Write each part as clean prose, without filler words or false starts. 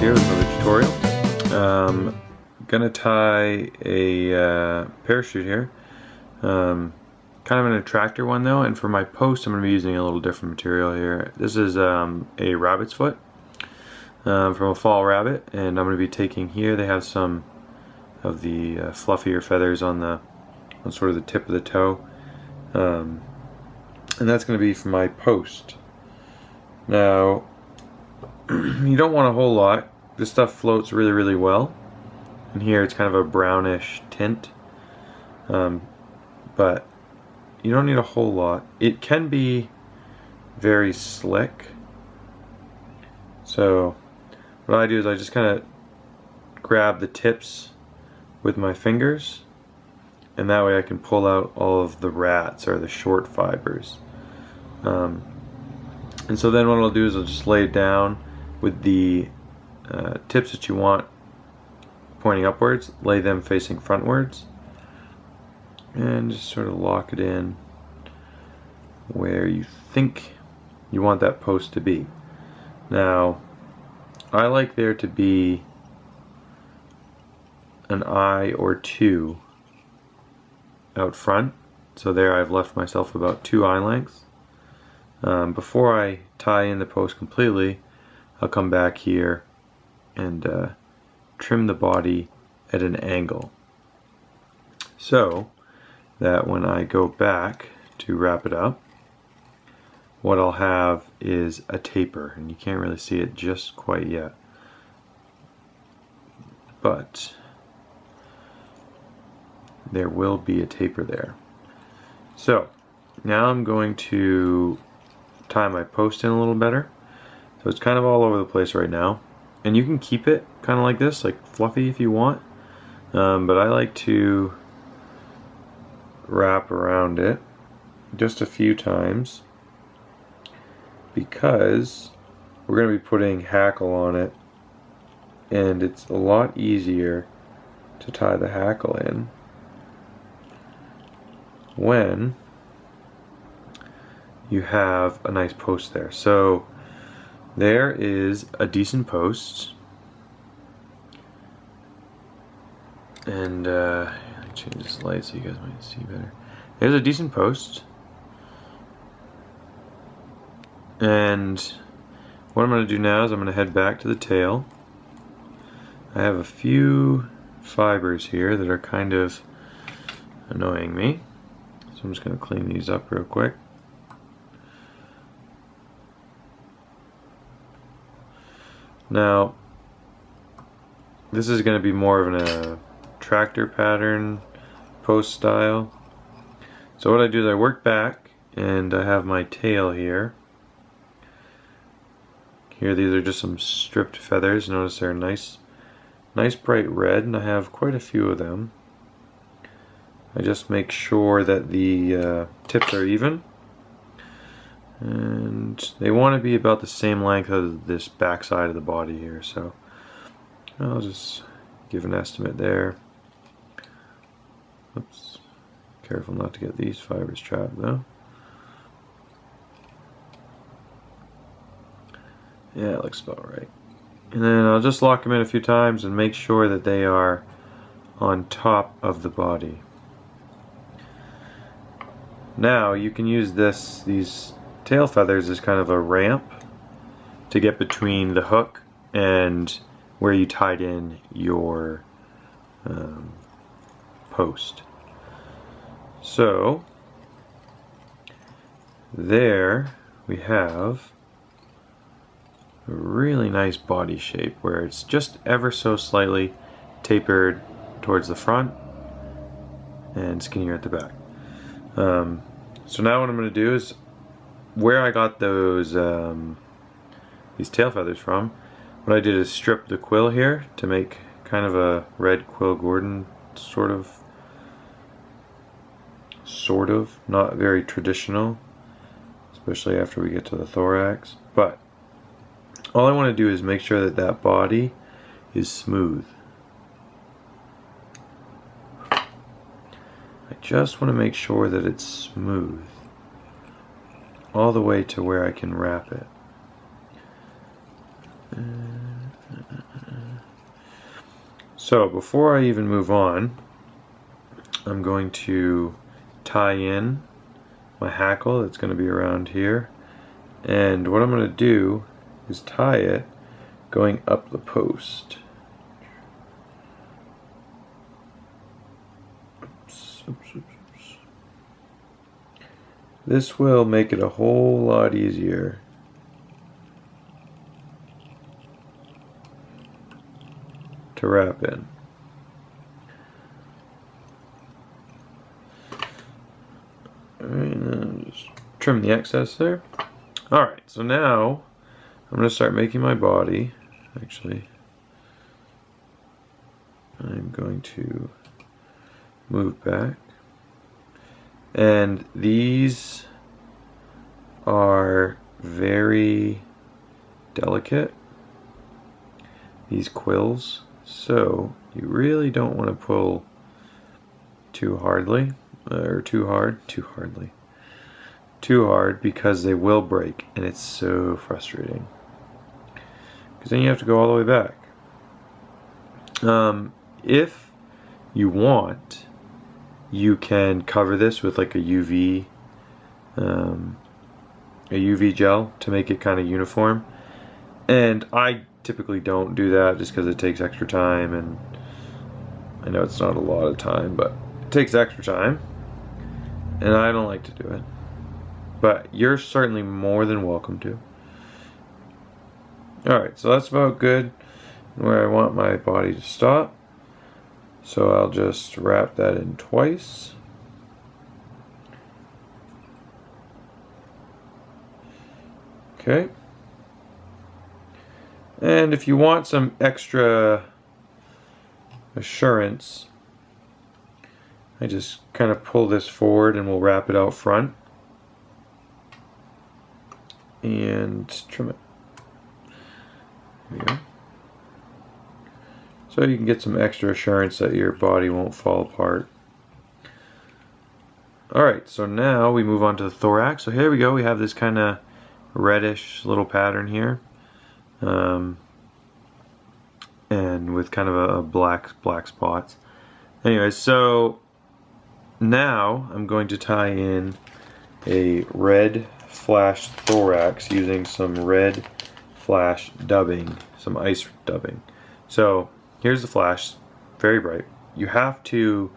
here with another tutorial. Gonna tie a parachute here. Kind of an attractor one though, and for my post I'm going to be using a little different material here. This is a rabbit's foot from a fall rabbit, and I'm going to be taking here, they have some of the fluffier feathers on sort of the tip of the toe, and that's going to be for my post. Now you don't want a whole lot. This stuff floats really well, and here it's kind of a brownish tint, but you don't need a whole lot. It can be very slick, so what I do is I just kind of grab the tips with my fingers, and that way I can pull out all of the rats or the short fibers. And so then what I'll do is I'll just lay it down with the tips that you want pointing upwards, lay them facing frontwards, and just sort of lock it in where you think you want that post to be. Now, I like there to be an eye or two out front, so there I've left myself about 2 eye lengths. Before I tie in the post completely, I'll come back here and trim the body at an angle, so that when I go back to wrap it up, what I'll have is a taper, and you can't really see it just quite yet, but there will be a taper there. So now I'm going to tie my post in a little better. So it's kind of all over the place right now, and you can keep it kind of like this, like fluffy if you want, but I like to wrap around it just a few times because we're going to be putting hackle on it, and it's a lot easier to tie the hackle in when you have a nice post there. So there is a decent post, and let me change this light so you guys might see better. There's a decent post, and what I'm going to do now is I'm going to head back to the tail. I have a few fibers here that are kind of annoying me, so I'm just going to clean these up real quick. Now, this is going to be more of a tractor pattern post style. So what I do is I work back, and I have my tail here. Here, these are just some stripped feathers. Notice they're nice bright red, and I have quite a few of them. I just make sure that the tips are even, and they want to be about the same length as this back side of the body here, so I'll just give an estimate there. Oops, careful not to get these fibers trapped though. Yeah, it looks about right. And then I'll just lock them in a few times and make sure that they are on top of the body. Now you can use these tail feathers as kind of a ramp to get between the hook and where you tied in your post. So there we have a really nice body shape where it's just ever so slightly tapered towards the front and skinnier at the back. So now what I'm going to do is, where I got those these tail feathers from, what I did is strip the quill here to make kind of a red quill Gordon sort of, not very traditional, especially after we get to the thorax, but all I want to do is make sure that that body is smooth. I just want to make sure that it's smooth all the way to where I can wrap it. So before I even move on, I'm going to tie in my hackle that's going to be around here, and what I'm going to do is tie it going up the post. Oops, oops, oops. This will make it a whole lot easier to wrap in. And just trim the excess there. Alright, so now I'm going to start making my body. Actually, I'm going to move back. And these are very delicate, these quills, so you really don't want to pull too hardly, or too hard because they will break, and it's so frustrating because then you have to go all the way back. If you want, you can cover this with like a UV gel to make it kind of uniform, and I typically don't do that just because it takes extra time, and I know it's not a lot of time, but it takes extra time and I don't like to do it, but you're certainly more than welcome to. Alright, so that's about good where I want my body to stop. So I'll just wrap that in twice. Okay. And if you want some extra assurance, I just kind of pull this forward and we'll wrap it out front and trim it. There you go. So you can get some extra assurance that your body won't fall apart. Alright, so now we move on to the thorax. So here we go, we have this kind of reddish little pattern here. And with kind of a black spots. Anyway, so now I'm going to tie in a red flash thorax using some red flash dubbing, some ice dubbing. So here's the flash, very bright. You have to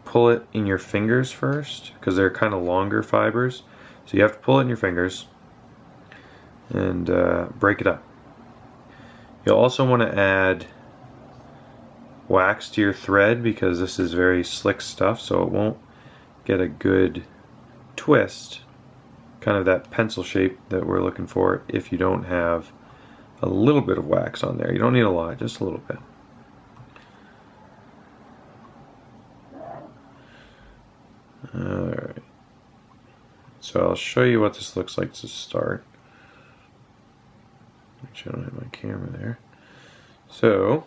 pull it in your fingers first because they're kind of longer fibers. So you have to pull it in your fingers and break it up. You'll also want to add wax to your thread because this is very slick stuff, so it won't get a good twist, kind of that pencil shape that we're looking for, if you don't have a little bit of wax on there. You don't need a lot, just a little bit. Alright, so I'll show you what this looks like to start. Actually, I don't have my camera there. So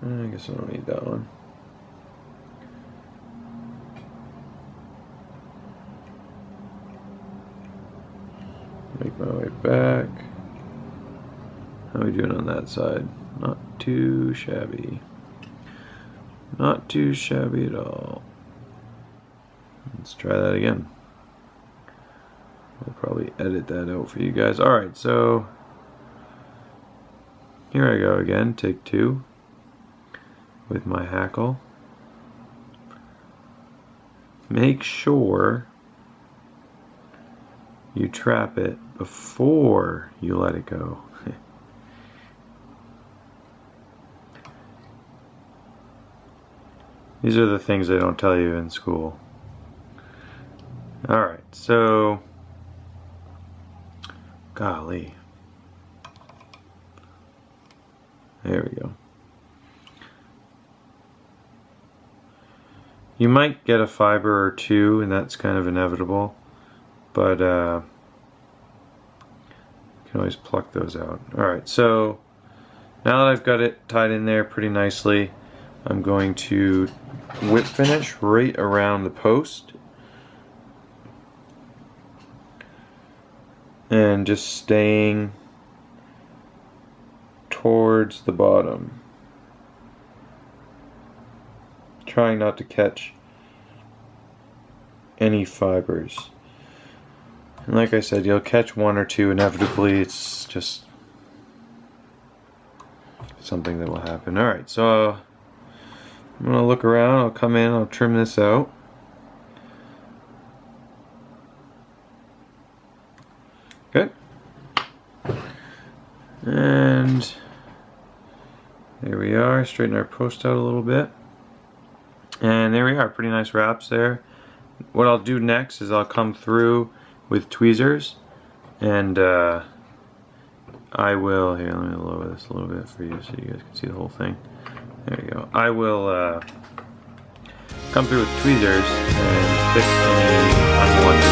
I guess I don't need that one. Make my way back. How are we doing on that side? Not too shabby. Not too shabby at all. Let's try that again. We'll probably edit that out for you guys. Alright, so here I go again, take two with my hackle. Make sure you trap it before you let it go. These are the things they don't tell you in school. Alright, so golly. There we go. You might get a fiber or two, and that's kind of inevitable, but you can always pluck those out. Alright, so now that I've got it tied in there pretty nicely, I'm going to whip finish right around the post. and just staying towards the bottom. Trying not to catch any fibers. And like I said, you'll catch one or two inevitably. It's just something that will happen. Alright, so I'm going to look around. I'll come in, I'll trim this out. Good. And there we are. Straighten our post out a little bit. And there we are. Pretty nice wraps there. What I'll do next is I'll come through with tweezers, and I will, here, let me lower this a little bit for you so you guys can see the whole thing. There you go. I will come through with tweezers and fix any unwanted